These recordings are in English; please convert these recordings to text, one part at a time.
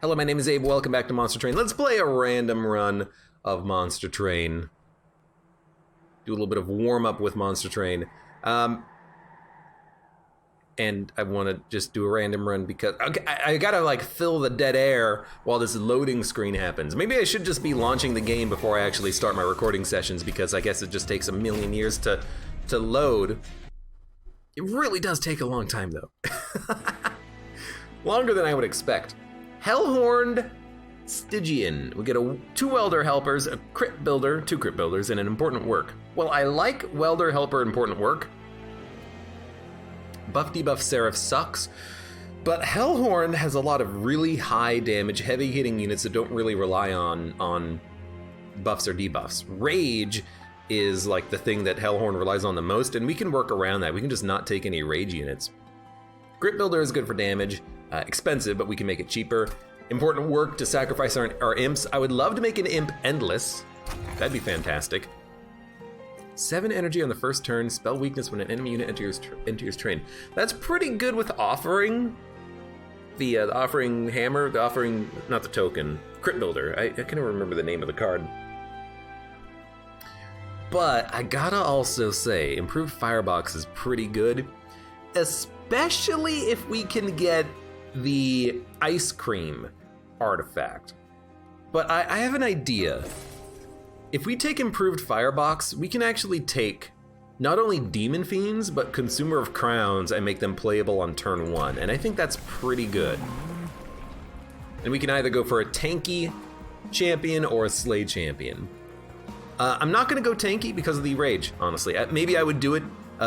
Hello, my name is Abe. Welcome back to Monster Train. Let's play a random run of Monster Train. Do a little bit of warm-up with Monster Train. And I want to just do a random run because I gotta like fill the dead air while this loading screen happens. Maybe I should just be launching the game before I actually start my recording sessions because I guess it just takes a million years to load. It really does take a long time though. Longer than I would expect. Hellhorned Stygian. We get two welder helpers, a crit builder, two crit builders, and an important work. Well, I like welder helper important work. Buff debuff Seraph sucks, but Hellhorn has a lot of really high damage, heavy hitting units that don't really rely on buffs or debuffs. Rage is like the thing that Hellhorn relies on the most, and we can work around that. We can just not take any rage units. Grit builder is good for damage, expensive, but we can make it cheaper. Important work to sacrifice our imps. I would love to make an imp endless. That'd be fantastic. 7 energy on the first turn, spell weakness when an enemy unit enters train. That's pretty good with offering. The offering hammer, the offering, not the token, crit builder. I can't even remember the name of the card. But I gotta also say, improved firebox is pretty good, especially if we can get the ice cream artifact. But I have an idea. If we take improved firebox, we can actually take not only demon fiends, but consumer of crowns and make them playable on turn 1. And I think that's pretty good. And we can either go for a tanky champion or a slay champion. I'm not gonna go tanky because of the rage, honestly. Maybe I would do it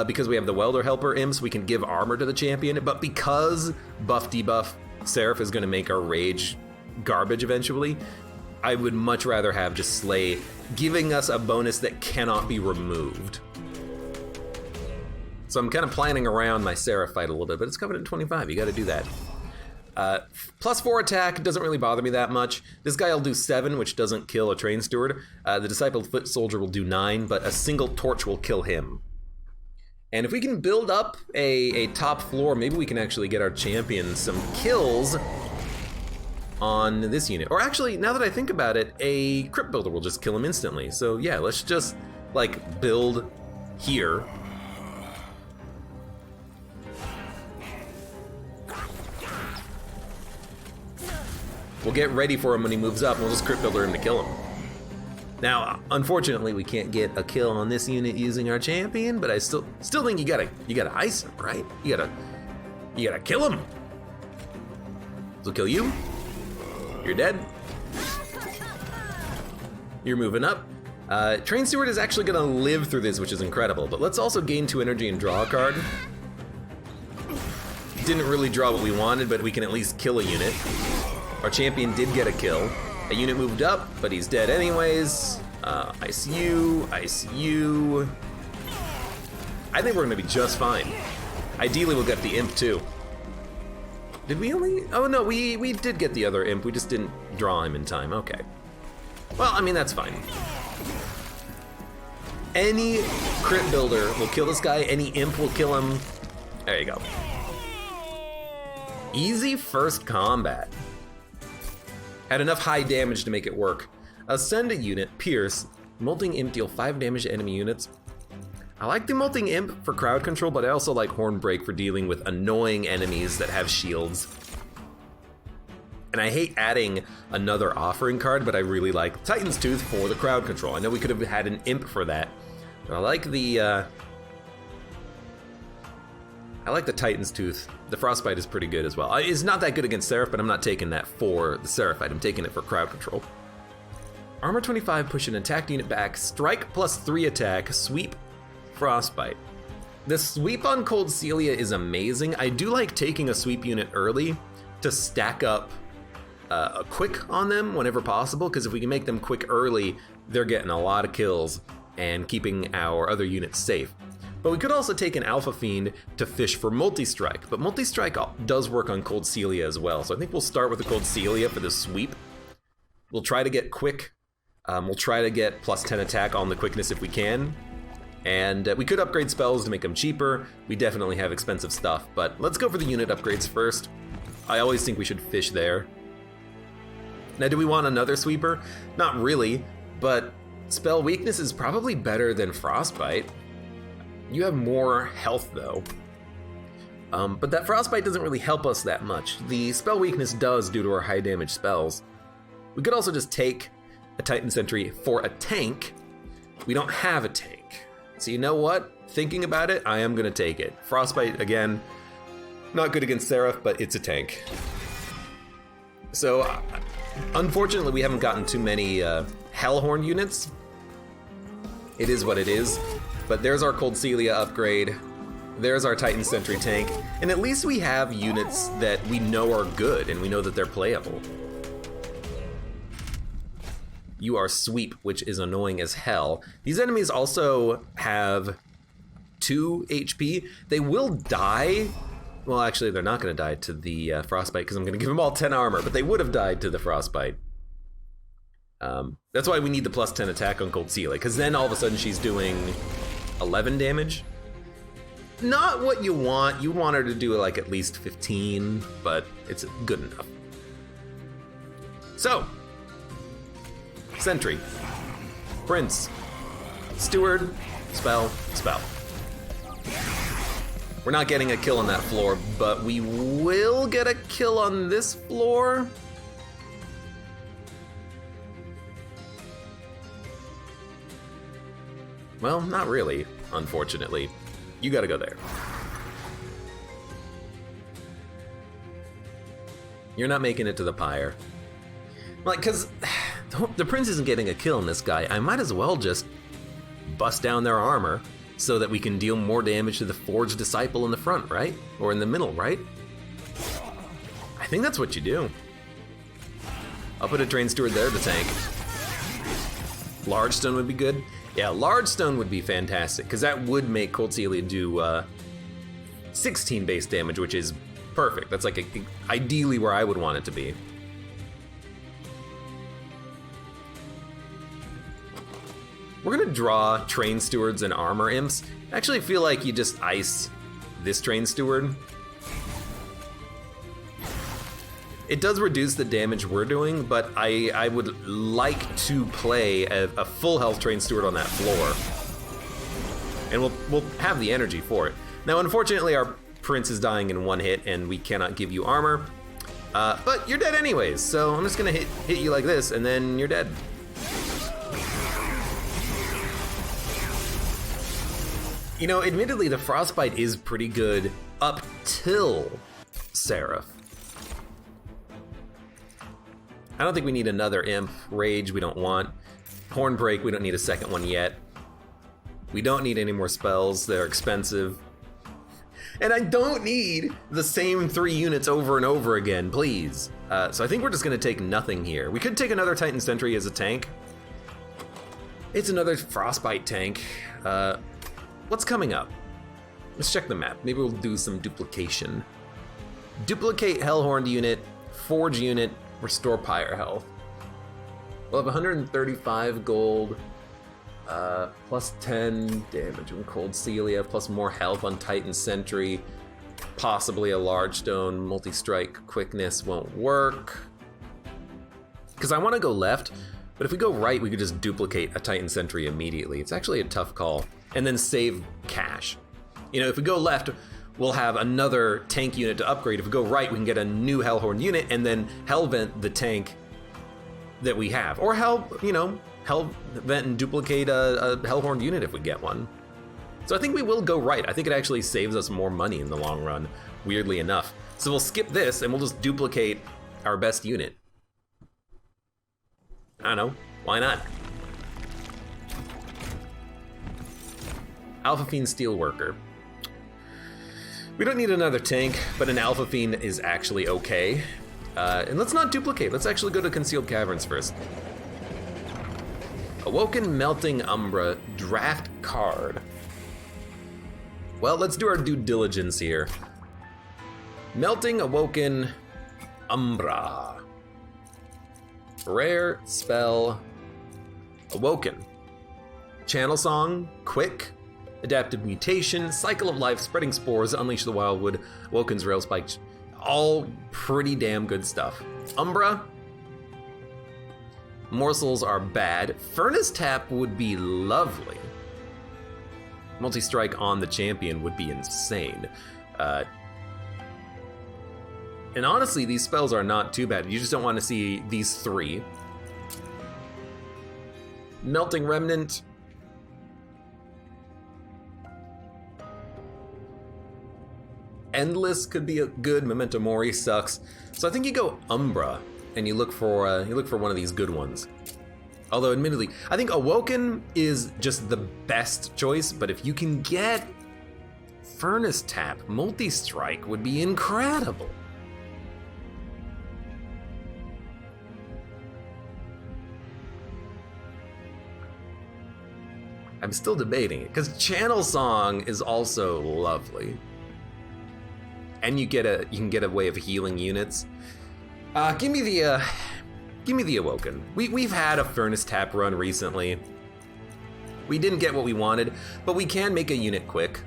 because we have the welder helper imps, we can give armor to the champion, but because buff debuff Seraph is gonna make our rage garbage eventually, I would much rather have just slay, giving us a bonus that cannot be removed. So I'm kind of planning around my Seraph fight a little bit, but it's covered at 25, you gotta do that. +4 attack doesn't really bother me that much. This guy will do 7, which doesn't kill a train steward. The discipled foot soldier will do 9, but a single torch will kill him. And if we can build up a top floor, maybe we can actually get our champion some kills on this unit. Or actually, now that I think about it, a crypt builder will just kill him instantly. So yeah, let's just like build here. We'll get ready for him when he moves up, and we'll just crypt builder him to kill him. Now, unfortunately, we can't get a kill on this unit using our champion, but I still think you gotta ice him, right? You gotta kill him. So kill you. You're dead. You're moving up. Train Steward is actually gonna live through this, which is incredible, but let's also gain 2 energy and draw a card. Didn't really draw what we wanted, but we can at least kill a unit. Our champion did get a kill. A unit moved up, but he's dead anyways. Ice you, ice you. I think we're gonna be just fine. Ideally, we'll get the imp too. Did we only? Oh no, we did get the other imp. We just didn't draw him in time. Okay. Well, I mean, that's fine. Any crit builder will kill this guy. Any imp will kill him. There you go. Easy first combat. Had enough high damage to make it work. Ascend a unit, Pierce. Molting Imp deal 5 damage to enemy units. I like the Molting Imp for crowd control, but I also like Hornbreak for dealing with annoying enemies that have shields. And I hate adding another offering card, but I really like Titan's Tooth for the crowd control. I know we could have had an Imp for that, but I like the Titan's Tooth. The Frostbite is pretty good as well. It's not that good against Seraph, but I'm not taking that for the Seraphite. I'm taking it for crowd control. Armor 25, push an attacked unit back. Strike +3 attack, sweep, Frostbite. The sweep on Cold Celia is amazing. I do like taking a sweep unit early to stack up a quick on them whenever possible, because if we can make them quick early, they're getting a lot of kills and keeping our other units safe. But we could also take an Alpha Fiend to fish for Multi-Strike, but Multi-Strike does work on Cold Celia as well, so I think we'll start with the Cold Celia for the sweep. We'll try to get quick. We'll try to get +10 attack on the quickness if we can. And we could upgrade spells to make them cheaper. We definitely have expensive stuff, but let's go for the unit upgrades first. I always think we should fish there. Now, do we want another sweeper? Not really, but spell weakness is probably better than frostbite. You have more health though. But that frostbite doesn't really help us that much. The spell weakness does due to our high damage spells. We could also just take a Titan Sentry for a tank. We don't have a tank. So you know what? Thinking about it, I am gonna take it. Frostbite, again, not good against Seraph, but it's a tank. So, unfortunately, we haven't gotten too many Hellhorn units. It is what it is. But there's our Cold Celia upgrade. There's our Titan Sentry tank. And at least we have units that we know are good and we know that they're playable. You are Sweep, which is annoying as hell. These enemies also have 2 HP. They will die. Well, actually, they're not going to die to the Frostbite because I'm going to give them all 10 armor, but they would have died to the Frostbite. That's why we need the plus 10 attack on Cold Celia, because then all of a sudden she's doing 11 damage. Not what you want. You want her to do like at least 15, but it's good enough. So, Sentry, Prince, Steward, Spell, Spell. We're not getting a kill on that floor, but we will get a kill on this floor. Well, not really, unfortunately. You gotta go there. You're not making it to the pyre. Like, cause the prince isn't getting a kill on this guy. I might as well just bust down their armor so that we can deal more damage to the forged disciple in the front, right? Or in the middle, right? I think that's what you do. I'll put a train steward there to tank. Large stone would be good. Yeah, large stone would be fantastic, because that would make Cold Celia do 16 base damage, which is perfect. That's like ideally where I would want it to be. We're gonna draw train stewards and armor imps. I actually feel like you just ice this train steward. It does reduce the damage we're doing, but I would like to play a full health train steward on that floor. And we'll have the energy for it. Now, unfortunately, our prince is dying in one hit and we cannot give you armor. But you're dead anyways, so I'm just gonna hit you like this and then you're dead. You know, admittedly, the Frostbite is pretty good up till Seraph. I don't think we need another imp. Rage, we don't want. Hornbreak, we don't need a second one yet. We don't need any more spells, they're expensive. And I don't need the same 3 units over and over again, please. So I think we're just gonna take nothing here. We could take another Titan Sentry as a tank. It's another Frostbite tank. What's coming up? Let's check the map. Maybe we'll do some duplication. Duplicate Hellhorned unit, Forge unit, restore pyre health. We'll have 135 gold, plus 10 damage on Cold Celia, plus more health on Titan Sentry, possibly a large stone, multi-strike quickness won't work. Because I want to go left, but if we go right, we could just duplicate a Titan Sentry immediately. It's actually a tough call. And then save cash. You know, if we go left, we'll have another tank unit to upgrade. If we go right, we can get a new Hellhorn unit and then Hellvent the tank that we have. Or Hellvent and duplicate a Hellhorn unit if we get one. So I think we will go right. I think it actually saves us more money in the long run, weirdly enough. So we'll skip this and we'll just duplicate our best unit. I don't know, why not? Alpha Fiend Steelworker. We don't need another tank, but an Alpha Fiend is actually okay. And let's not duplicate, let's actually go to Concealed Caverns first. Awoken Melting Umbra, draft card. Well, let's do our due diligence here. Melting Awoken Umbra. Rare spell, Awoken. Channel Song, quick. Adaptive Mutation, Cycle of Life, Spreading Spores, Unleash the Wildwood, Woken's Rail Spike, all pretty damn good stuff. Umbra, Morsels are bad. Furnace Tap would be lovely. Multi-strike on the champion would be insane. And honestly, these spells are not too bad. You just don't want to see these three. Melting Remnant. Endless could be a good. Memento Mori sucks. So I think you go Umbra and you look for one of these good ones. Although admittedly, I think Awoken is just the best choice, but if you can get Furnace Tap, Multi-Strike would be incredible. I'm still debating it, because Channel Song is also lovely. And you can get a way of healing units. Give me the Awoken. We've had a Furnace Tap run recently. We didn't get what we wanted, but we can make a unit quick.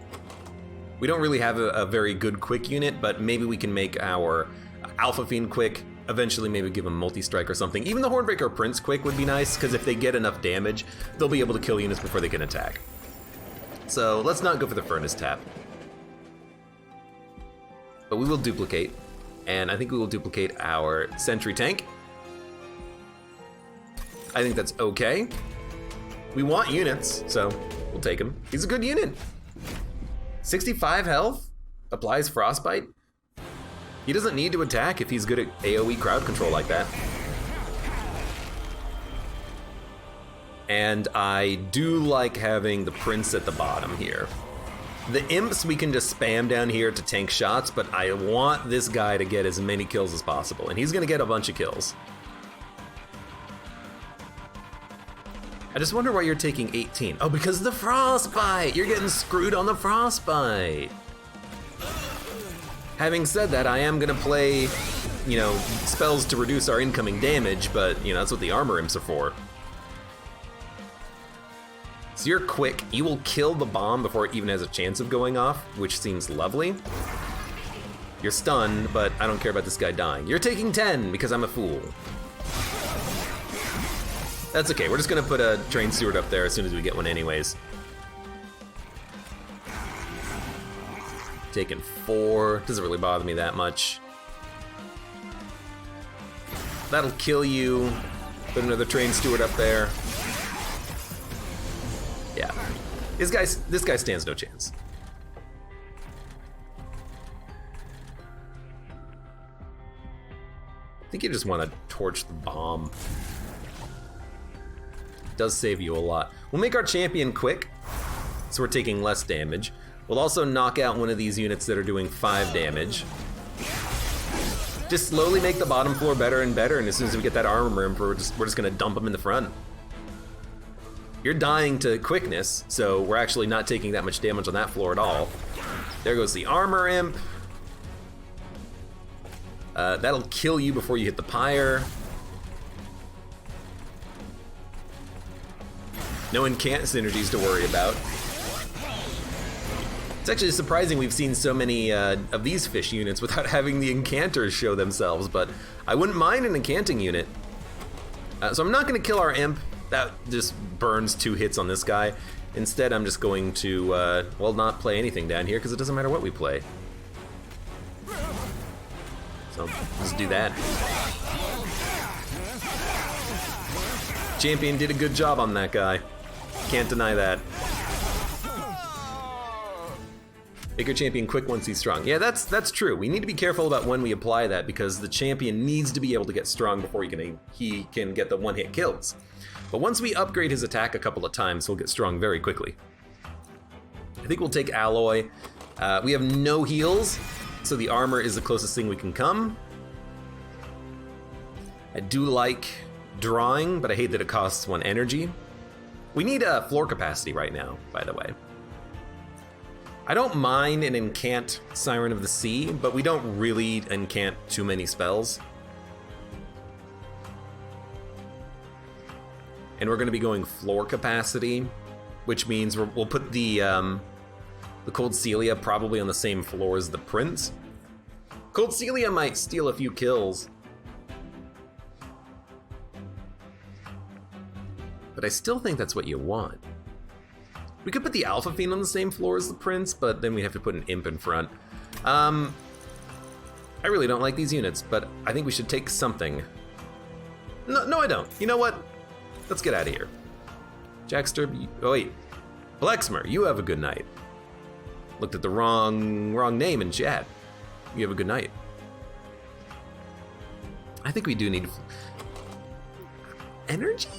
We don't really have a very good quick unit, but maybe we can make our Alpha Fiend quick. Eventually maybe give them multi-strike or something. Even the Hornbreaker Prince quick would be nice, because if they get enough damage, they'll be able to kill units before they can attack. So let's not go for the Furnace Tap. But we will duplicate, and I think we will duplicate our Sentry Tank. I think that's okay. We want units, so we'll take him. He's a good unit. 65 health, applies Frostbite. He doesn't need to attack if he's good at AoE crowd control like that. And I do like having the Prince at the bottom here. The Imps we can just spam down here to tank shots, but I want this guy to get as many kills as possible, and he's gonna get a bunch of kills. I just wonder why you're taking 18. Oh, because of the Frostbite! You're getting screwed on the Frostbite! Having said that, I am gonna play, spells to reduce our incoming damage, but, that's what the Armor Imps are for. So you're quick, you will kill the bomb before it even has a chance of going off, which seems lovely. You're stunned, but I don't care about this guy dying. You're taking 10 because I'm a fool. That's okay, we're just gonna put a Train Steward up there as soon as we get one anyways. Taking 4, doesn't really bother me that much. That'll kill you. Put another Train Steward up there. Yeah, this guy stands no chance. I think you just want to torch the bomb. Does save you a lot. We'll make our champion quick, so we're taking less damage. We'll also knock out one of these units that are doing 5 damage. Just slowly make the bottom floor better and better, and as soon as we get that armor imp, we're just gonna dump them in the front. You're dying to quickness, so we're actually not taking that much damage on that floor at all. There goes the armor imp. That'll kill you before you hit the pyre. No incant synergies to worry about. It's actually surprising we've seen so many of these fish units without having the incanters show themselves, but I wouldn't mind an incanting unit. So I'm not gonna kill our imp. That just burns 2 hits on this guy. Instead, I'm just going to, not play anything down here because it doesn't matter what we play. So, let's do that. Champion did a good job on that guy. Can't deny that. Make your champion quick once he's strong. Yeah, that's true. We need to be careful about when we apply that because the champion needs to be able to get strong before he can get the one-hit kills. But once we upgrade his attack a couple of times, he'll get strong very quickly. I think we'll take Alloy. We have no heals, so the armor is the closest thing we can come. I do like drawing, but I hate that it costs 1 energy. We need floor capacity right now, by the way. I don't mind an incant Siren of the Sea, but we don't really incant too many spells. And we're going to be going floor capacity, which means we'll put the Cold Celia probably on the same floor as the Prince. Cold Celia might steal a few kills. but I still think that's what you want. We could put the Alpha Fiend on the same floor as the Prince, but then we have to put an Imp in front. I really don't like these units, but I think we should take something. No, I don't. You know what? Let's get out of here. Jackster, oh wait. Blexmer, you have a good night. Looked at the wrong name in chat. You have a good night. I think we do need energy?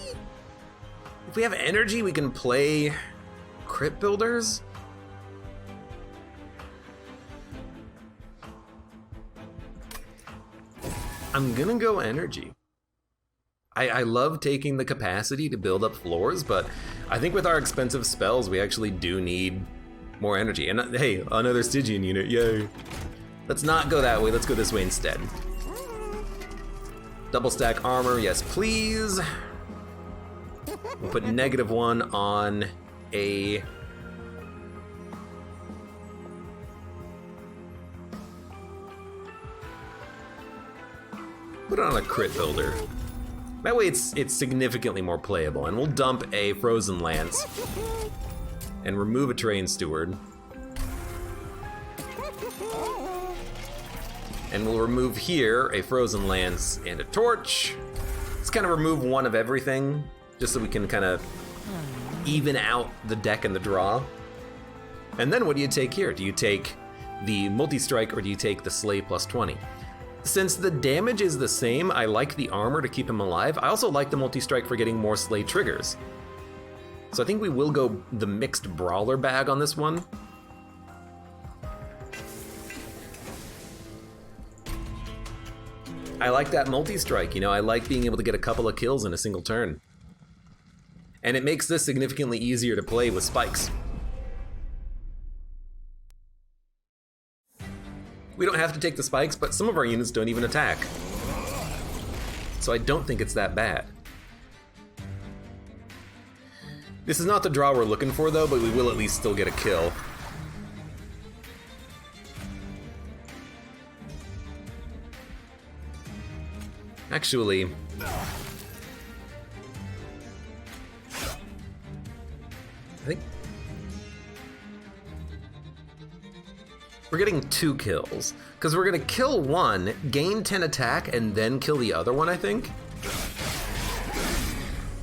If we have energy, we can play Crypt Builders? I'm gonna go energy. I love taking the capacity to build up floors, but I think with our expensive spells, we actually do need more energy. And hey, another Stygian unit, yay. Let's not go that way, let's go this way instead. Double stack armor, yes please. We'll put -1 on a... Put it on a Crypt Builder. That way it's significantly more playable, and we'll dump a Frozen Lance and remove a Terrain Steward. And we'll remove here a Frozen Lance and a Torch. Let's kind of remove one of everything, just so we can kind of even out the deck and the draw. And then what do you take here? Do you take the multi-strike or do you take the Slay +20? Since the damage is the same, I like the armor to keep him alive. I also like the multi-strike for getting more Slay triggers. So I think we will go the mixed brawler bag on this one. I like that multi-strike, you know, I like being able to get a couple of kills in a single turn. And it makes this significantly easier to play with spikes. We don't have to take the spikes, but some of our units don't even attack. So I don't think it's that bad. This is not the draw we're looking for though, but we will at least still get a kill. Actually, I think we're getting 2 kills, because we're gonna kill one, gain 10 attack, and then kill the other one, I think?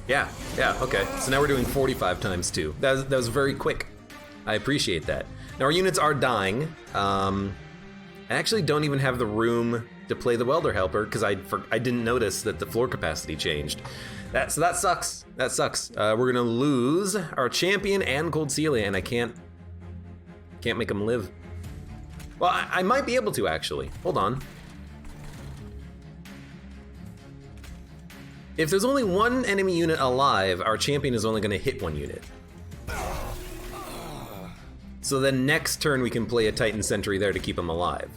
Yeah, okay. So now we're doing 45 times 2. That was very quick. I appreciate that. Now our units are dying. I actually don't even have the room to play the Welder Helper, because I didn't notice that the floor capacity changed. So that sucks. That sucks. We're gonna lose our champion and Cold Celia, and I can't make him live. Well, I might be able to, actually. Hold on. If there's only one enemy unit alive, our champion is only gonna hit one unit. So then next turn we can play a Titan Sentry there to keep him alive.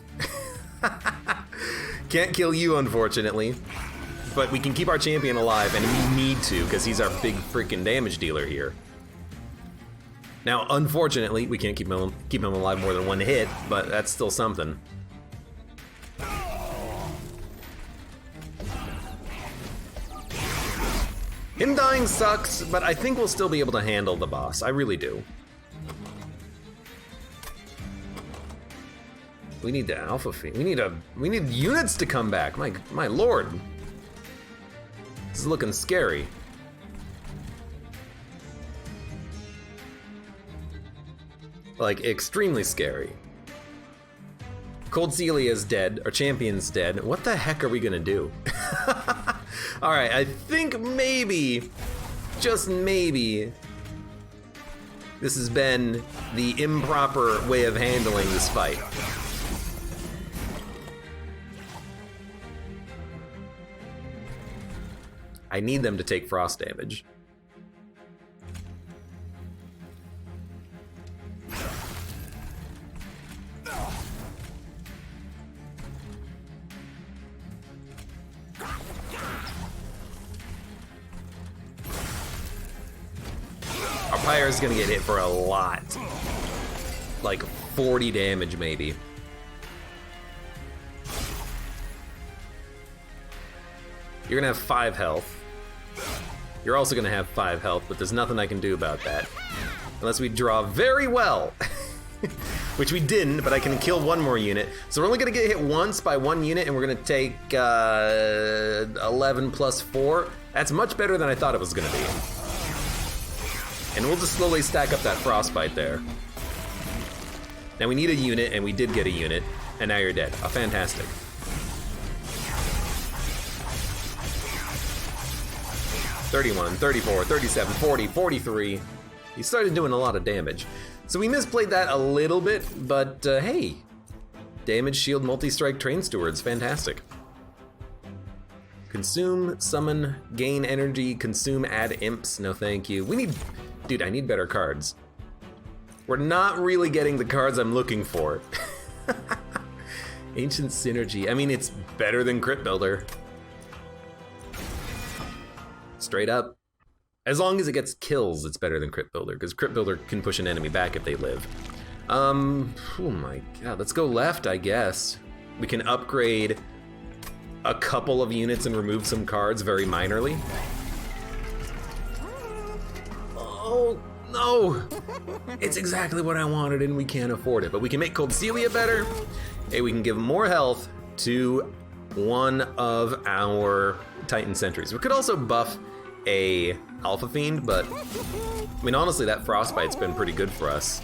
Can't kill you, unfortunately. But we can keep our champion alive, and we need to, because he's our big freaking damage dealer here. Now, unfortunately, we can't keep him alive more than one hit, but that's still something. Him dying sucks, but I think we'll still be able to handle the boss. I really do. We need the Alpha Fiend. We need units to come back. My lord. This is looking scary. Like, extremely scary. Cold Celia is dead, our champion's dead. What the heck are we gonna do? Alright, I think maybe, just maybe, this has been the improper way of handling this fight. I need them to take frost damage. Our Pyre is gonna get hit for a lot. Like 40 damage maybe. You're gonna have 5 health. You're also gonna have 5 health, but there's nothing I can do about that. Unless we draw very well. Which we didn't, but I can kill 1 more unit. So we're only gonna get hit once by 1 unit, and we're gonna take 11 plus 4. That's much better than I thought it was gonna be. And we'll just slowly stack up that frostbite there. Now we need a unit, and we did get a unit, and now you're dead. Oh, fantastic. $31, $34, $37, $40, $43. He started doing a lot of damage. So we misplayed that a little bit, but hey, damage, shield, multi-strike, train stewards, fantastic. Consume, summon, gain energy, consume, add imps, no thank you. We need, dude, I need better cards. We're not really getting the cards I'm looking for. Ancient Synergy, I mean, it's better than Crypt Builder. Straight up. As long as it gets kills, it's better than Crypt Builder, because Crypt Builder can push an enemy back if they live. Oh my god, let's go left, I guess. We can upgrade a couple of units and remove some cards very minorly. Oh, no! It's exactly what I wanted and we can't afford it, but we can make Cold Celia better, and we can give more health to one of our Titan Sentries. We could also buff a Alpha Fiend, but I mean, honestly, that Frostbite's been pretty good for us.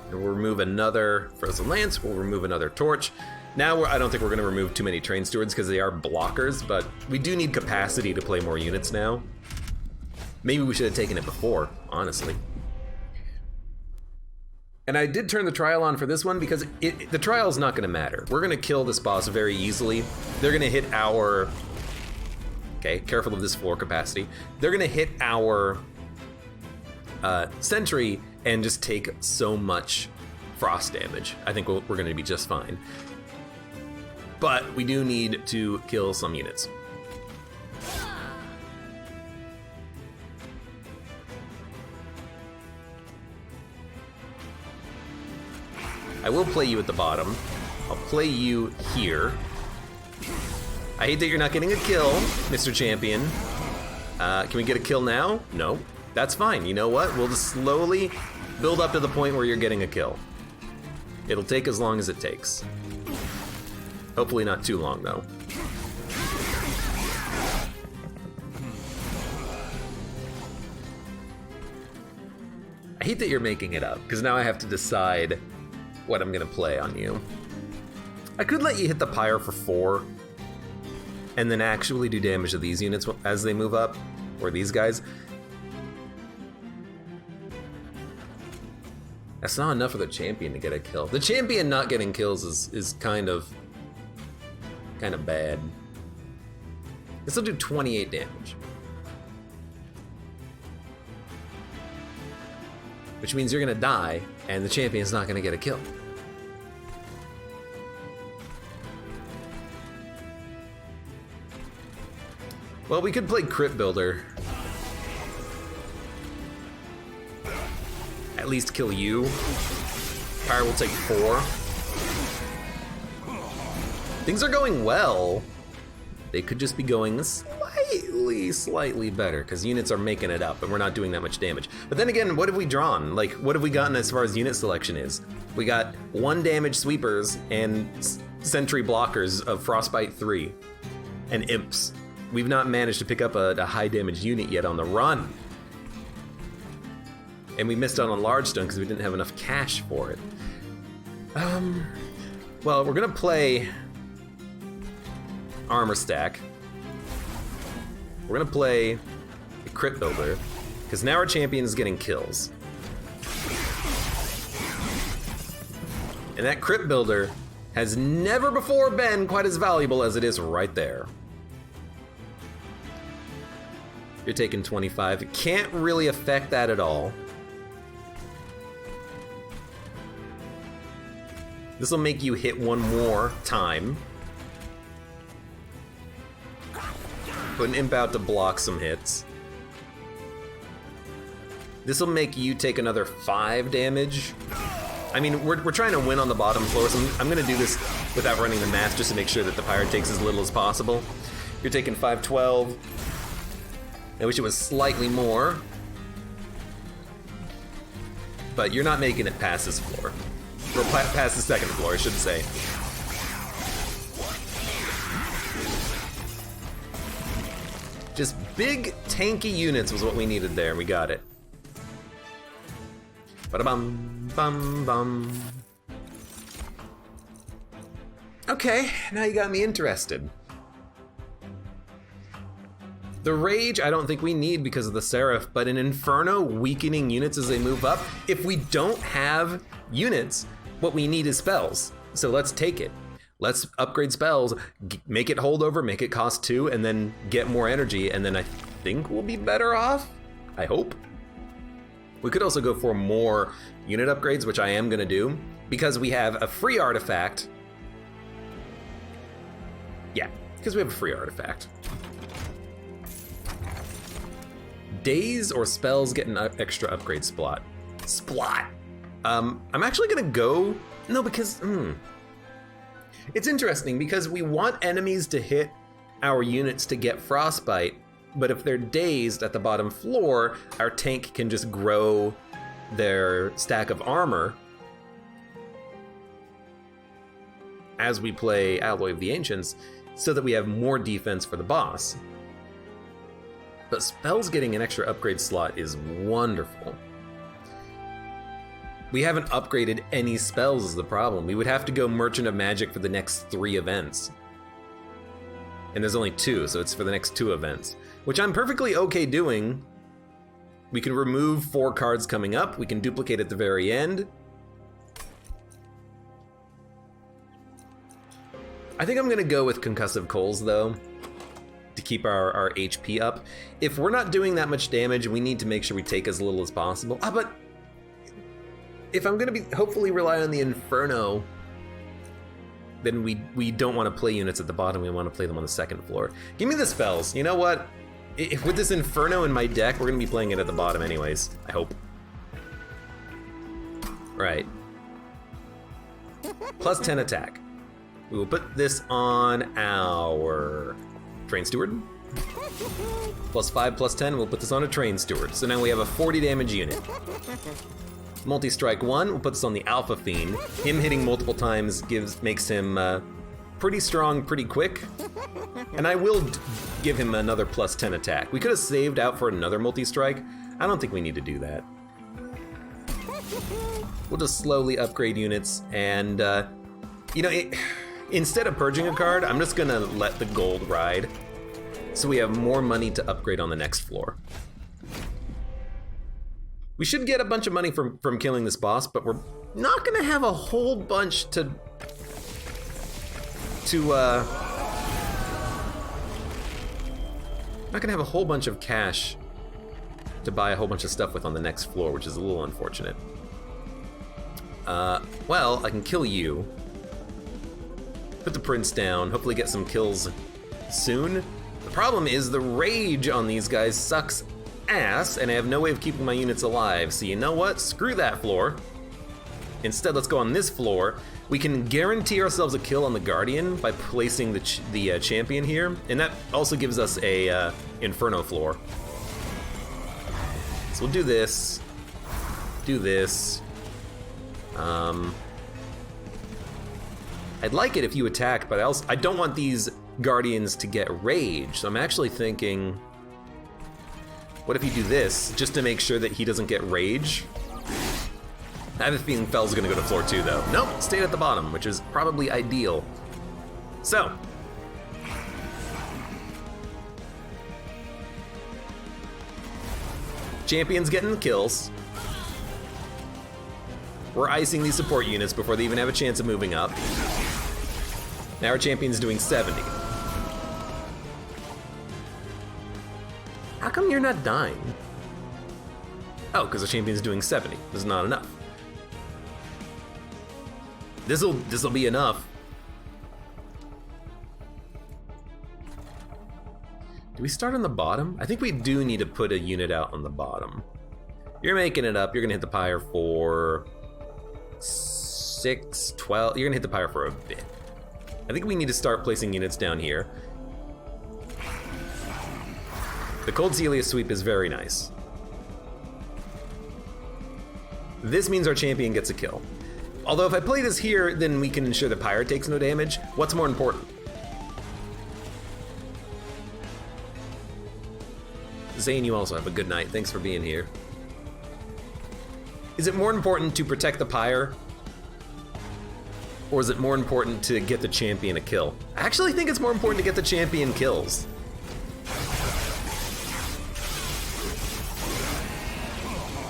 And we'll remove another Frozen Lance, we'll remove another Torch. Now, I don't think we're gonna remove too many Train Stewards because they are blockers, but we do need capacity to play more units now. Maybe we should have taken it before, honestly. And I did turn the trial on for this one because the trial's not gonna matter. We're gonna kill this boss very easily. They're gonna hit our, okay, careful of this floor capacity. They're gonna hit our sentry and just take so much frost damage. I think we're gonna be just fine. But we do need to kill some units. I will play you at the bottom. I'll play you here. I hate that you're not getting a kill, Mr. Champion. Can we get a kill now? No. That's fine. You know what? We'll just slowly build up to the point where you're getting a kill. It'll take as long as it takes. Hopefully not too long, though. I hate that you're making it up, because now I have to decide what I'm gonna play on you. I could let you hit the Pyre for 4, and then actually do damage to these units as they move up, or these guys. That's not enough for the champion to get a kill. The champion not getting kills is kind of bad. This will do 28 damage. Which means you're gonna die, and the champion's not gonna get a kill. Well, we could play Crypt Builder. At least kill you. Pyre will take 4. Things are going well. They could just be going slightly better, because units are making it up, and we're not doing that much damage. But then again, what have we drawn? Like, what have we gotten as far as unit selection is? We got 1 damage sweepers and sentry blockers of Frostbite 3 and imps. We've not managed to pick up a high damage unit yet on the run. And we missed out on Large Stone because we didn't have enough cash for it. Well, we're gonna play Armor Stack. We're gonna play a Crypt Builder, because now our champion is getting kills. And that Crypt Builder has never before been quite as valuable as it is right there. You're taking 25. It can't really affect that at all. This will make you hit 1 more time. Put an imp out to block some hits. This will make you take another 5 damage. I mean, we're trying to win on the bottom floor, so I'm gonna do this without running the math just to make sure that the Pyre takes as little as possible. You're taking 5, 12. I wish it was slightly more. But you're not making it past this floor. Or past the second floor, I should say. Just big, tanky units was what we needed there, and we got it. Ba-da-bum, bum, bum. Okay, now you got me interested. The Rage, I don't think we need because of the Seraph, but an Inferno weakening units as they move up. If we don't have units, what we need is spells. So let's take it. Let's upgrade spells, make it holdover, make it cost 2, and then get more energy, and then I think we'll be better off. I hope. We could also go for more unit upgrades, which I am gonna do, because we have a free artifact. Yeah, because we have a free artifact. Days or spells get an extra upgrade spot. I'm actually gonna go, no, because, It's interesting because we want enemies to hit our units to get frostbite, but if they're dazed at the bottom floor, our tank can just grow their stack of armor as we play Alloy of the Ancients so that we have more defense for the boss. But spells getting an extra upgrade slot is wonderful. We haven't upgraded any spells is the problem. We would have to go Merchant of Magic for the next 3 events. And there's only 2, so it's for the next 2 events. Which I'm perfectly okay doing. We can remove 4 cards coming up. We can duplicate at the very end. I think I'm gonna go with Concussive Coals though, to keep our HP up. If we're not doing that much damage, we need to make sure we take as little as possible. But if I'm gonna be hopefully rely on the Inferno, then we don't want to play units at the bottom, we want to play them on the second floor. Give me the spells. You know what? If with this Inferno in my deck, we're gonna be playing it at the bottom anyways, I hope. Right. Plus 10 attack. We will put this on our Train Steward. Plus 5, plus 10, we'll put this on a Train Steward. So now we have a 40 damage unit. Multi-strike 1, we'll put this on the Alpha Fiend. Him hitting multiple times makes him pretty strong pretty quick. And I will give him another plus 10 attack. We could have saved out for another multi-strike. I don't think we need to do that. We'll just slowly upgrade units and, you know, instead of purging a card, I'm just gonna let the gold ride. So we have more money to upgrade on the next floor. We should get a bunch of money from killing this boss, but we're not gonna have a whole bunch not gonna have a whole bunch of cash to buy a whole bunch of stuff with on the next floor, which is a little unfortunate. Well, I can kill you. Put the prince down, hopefully get some kills soon. The problem is the rage on these guys sucks ass, and I have no way of keeping my units alive. So you know what? Screw that floor. Instead, let's go on this floor. We can guarantee ourselves a kill on the Guardian by placing the champion here, and that also gives us a Inferno floor. So we'll do this. Do this. I'd like it if you attack, but I don't want these Guardians to get rage. So I'm actually thinking, what if you do this, just to make sure that he doesn't get rage? I have a feeling Fell's gonna go to floor 2 though. Nope, stayed at the bottom, which is probably ideal. So. Champion's getting the kills. We're icing these support units before they even have a chance of moving up. Now our champion's doing 70. How come you're not dying? Oh, because the champion's doing 70. This is not enough. This'll be enough. Do we start on the bottom? I think we do need to put a unit out on the bottom. You're making it up. You're gonna hit the pyre for 6, 12. You're gonna hit the pyre for a bit. I think we need to start placing units down here. The Cold Celia sweep is very nice. This means our champion gets a kill. Although if I play this here, then we can ensure the Pyre takes no damage. What's more important? Zane, you also have a good night. Thanks for being here. Is it more important to protect the Pyre? Or is it more important to get the champion a kill? I actually think it's more important to get the champion kills.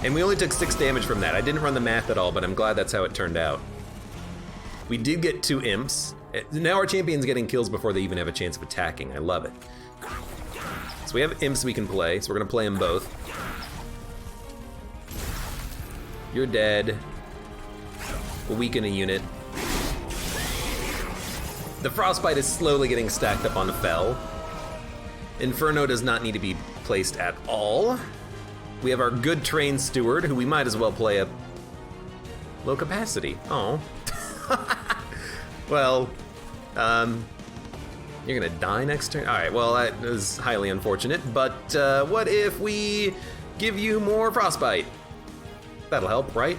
And we only took 6 damage from that. I didn't run the math at all, but I'm glad that's how it turned out. We did get 2 imps. Now our champion's getting kills before they even have a chance of attacking. I love it. So we have imps we can play, so we're gonna play them both. You're dead. We'll weaken a unit. The Frostbite is slowly getting stacked up on Fel. Inferno does not need to be placed at all. We have our good trained steward, who we might as well play a low capacity. Oh. Well, you're gonna die next turn? All right, well, that is highly unfortunate, but what if we give you more Frostbite? That'll help, right?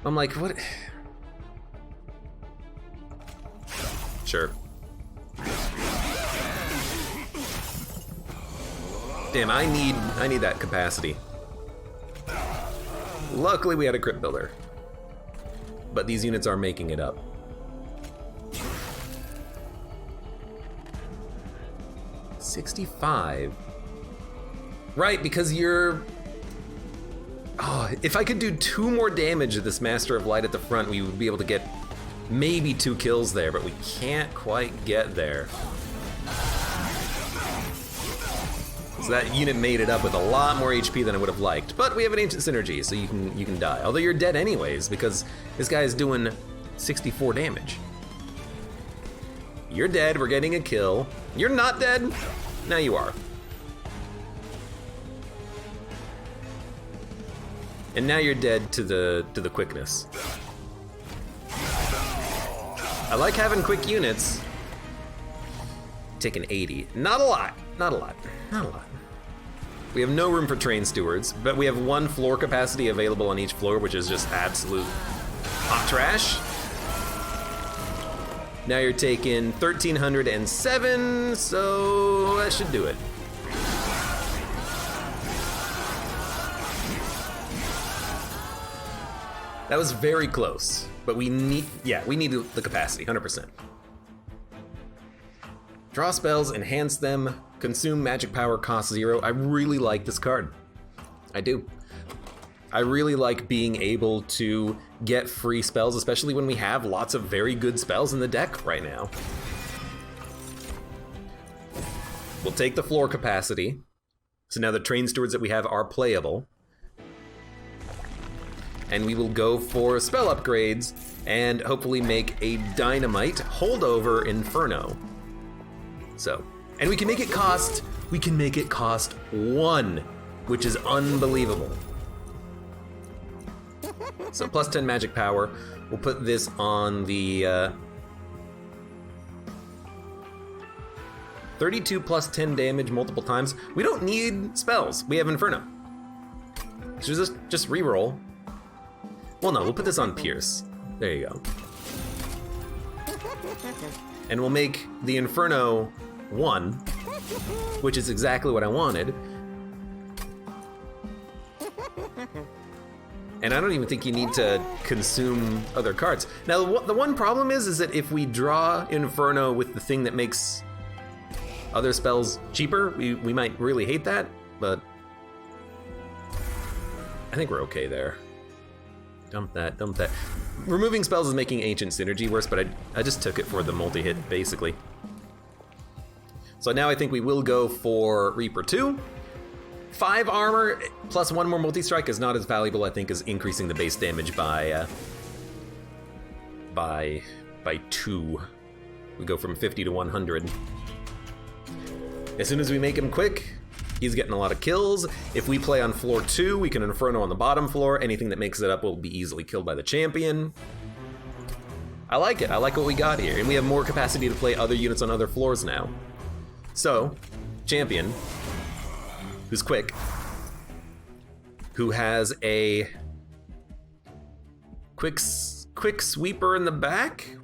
I'm like, what? Sure. Damn, I need that capacity. Luckily we had a crypt builder. But these units are making it up. $65. Right, because you're... Oh, if I could do 2 more damage to this Master of Light at the front, we would be able to get maybe 2 kills there, but we can't quite get there. So that unit made it up with a lot more HP than I would have liked. But we have an Ancient Synergy, so you can die. Although you're dead anyways, because this guy is doing 64 damage. You're dead, we're getting a kill. You're not dead? Now you are. And now you're dead to the quickness. I like having quick units. Taking 80. Not a lot. Not a lot. Not a lot. We have no room for train stewards, but we have 1 floor capacity available on each floor, which is just absolute hot trash. Now you're taking 1,307, so that should do it. That was very close, but we need the capacity, 100%. Draw spells, enhance them, consume magic power, cost 0. I really like this card. I do. I really like being able to get free spells, especially when we have lots of very good spells in the deck right now. We'll take the floor capacity. So now the train stewards that we have are playable. And we will go for spell upgrades and hopefully make a dynamite holdover Inferno. So, and we can make it cost 1, which is unbelievable. So plus 10 magic power. We'll put this on the 32 plus 10 damage multiple times. We don't need spells. We have Inferno. So just reroll. Well, no, we'll put this on Pierce. There you go. And we'll make the Inferno 1, which is exactly what I wanted. And I don't even think you need to consume other cards. Now, the one problem is that if we draw Inferno with the thing that makes other spells cheaper, we might really hate that, but I think we're okay there. Dump that, dump that. Removing spells is making Ancient Synergy worse, but I just took it for the multi-hit, basically. So now I think we will go for Reaper 2. 5 armor plus 1 more multi-strike is not as valuable, I think, as increasing the base damage by 2. We go from 50 to 100. As soon as we make him quick, he's getting a lot of kills. If we play on floor 2, we can Inferno on the bottom floor. Anything that makes it up will be easily killed by the champion. I like it. I like what we got here. And we have more capacity to play other units on other floors now. So, champion, who's quick, who has a quick sweeper in the back,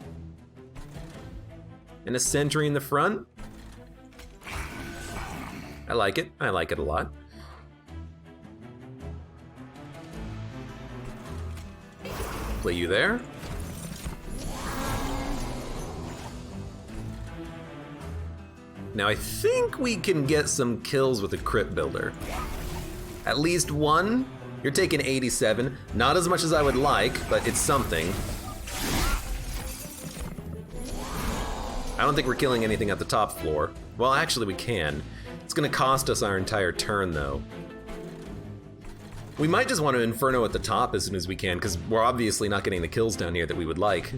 and a sentry in the front. I like it. I like it a lot. Play you there. Now I think we can get some kills with a crit builder. At least one. You're taking 87. Not as much as I would like, but it's something. I don't think we're killing anything at the top floor. Well, actually we can. It's gonna cost us our entire turn though. We might just want to Inferno at the top as soon as we can, because we're obviously not getting the kills down here that we would like.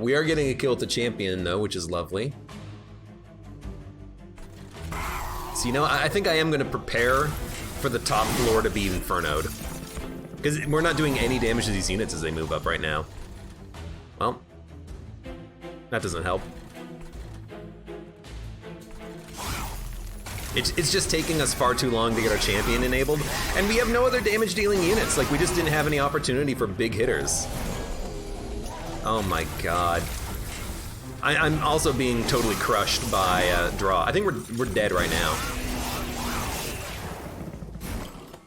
We are getting a kill with the champion though, which is lovely. So, you know, I think I am gonna prepare for the top floor to be Infernoed. Because we're not doing any damage to these units as they move up right now. Well, that doesn't help. It's just taking us far too long to get our champion enabled, and we have no other damage dealing units. Like, we just didn't have any opportunity for big hitters. Oh my god. I'm also being totally crushed by draw. I think we're dead right now.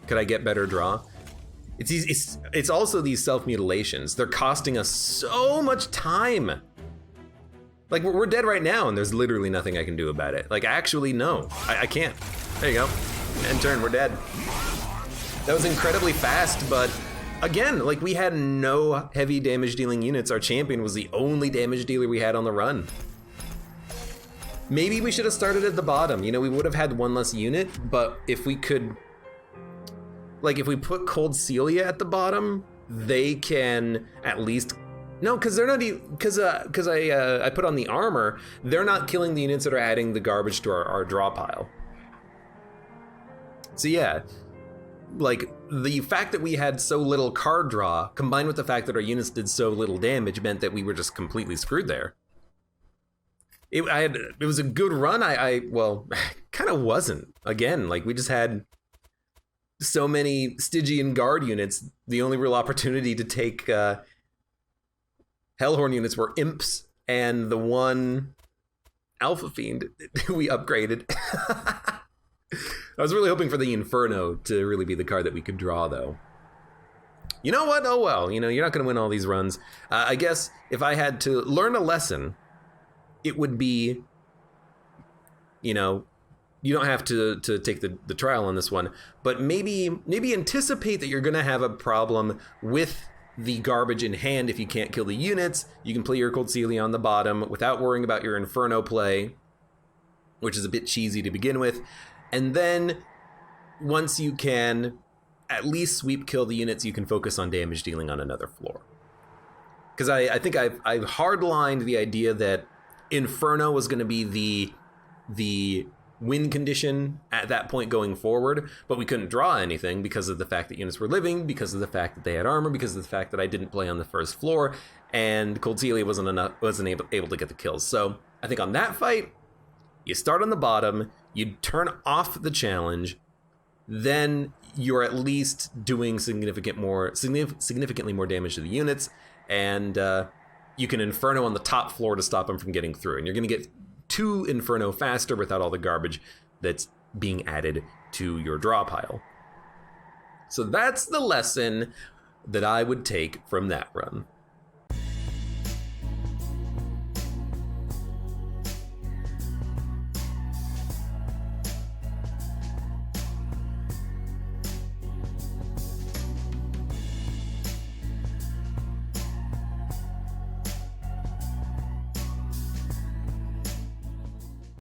Could I get better draw? It's also these self-mutilations. They're costing us so much time. Like, we're dead right now, and there's literally nothing I can do about it. Like, actually, no. I can't. There you go. End turn, we're dead. That was incredibly fast, but again, like, we had no heavy damage dealing units. Our champion was the only damage dealer we had on the run. Maybe we should have started at the bottom. You know, we would have had one less unit, but if we could, like, if we put Cold Celia at the bottom, they can at least, no, because they're not, because I put on the armor, they're not killing the units that are adding the garbage to our draw pile. So yeah, like, the fact that we had so little card draw, combined with the fact that our units did so little damage, meant that we were just completely screwed there. It was a good run. Well, kind of wasn't. Again, like, we just had so many Stygian guard units. The only real opportunity to take Hellhorn units were imps and the one Alpha Fiend we upgraded. I was really hoping for the Inferno to really be the card that we could draw, though. You know what? Oh well, you know, you're not going to win all these runs. I guess if I had to learn a lesson, it would be, you know, you don't have to take the trial on this one, but maybe anticipate that you're going to have a problem with the garbage in hand. If you can't kill the units, you can play your Cold Celia on the bottom without worrying about your Inferno play, which is a bit cheesy to begin with. And then once you can at least sweep kill the units, you can focus on damage dealing on another floor. Because I think I've hardlined the idea that Inferno was going to be the win condition at that point going forward, but we couldn't draw anything because of the fact that units were living, because of the fact that they had armor, because of the fact that I didn't play on the first floor, and Cold Celia wasn't able to get the kills. So I think on that fight, you start on the bottom, you turn off the challenge, then you're at least doing significantly more damage to the units, and you can Inferno on the top floor to stop them from getting through, and you're going to get to Inferno faster without all the garbage that's being added to your draw pile. So that's the lesson that I would take from that run.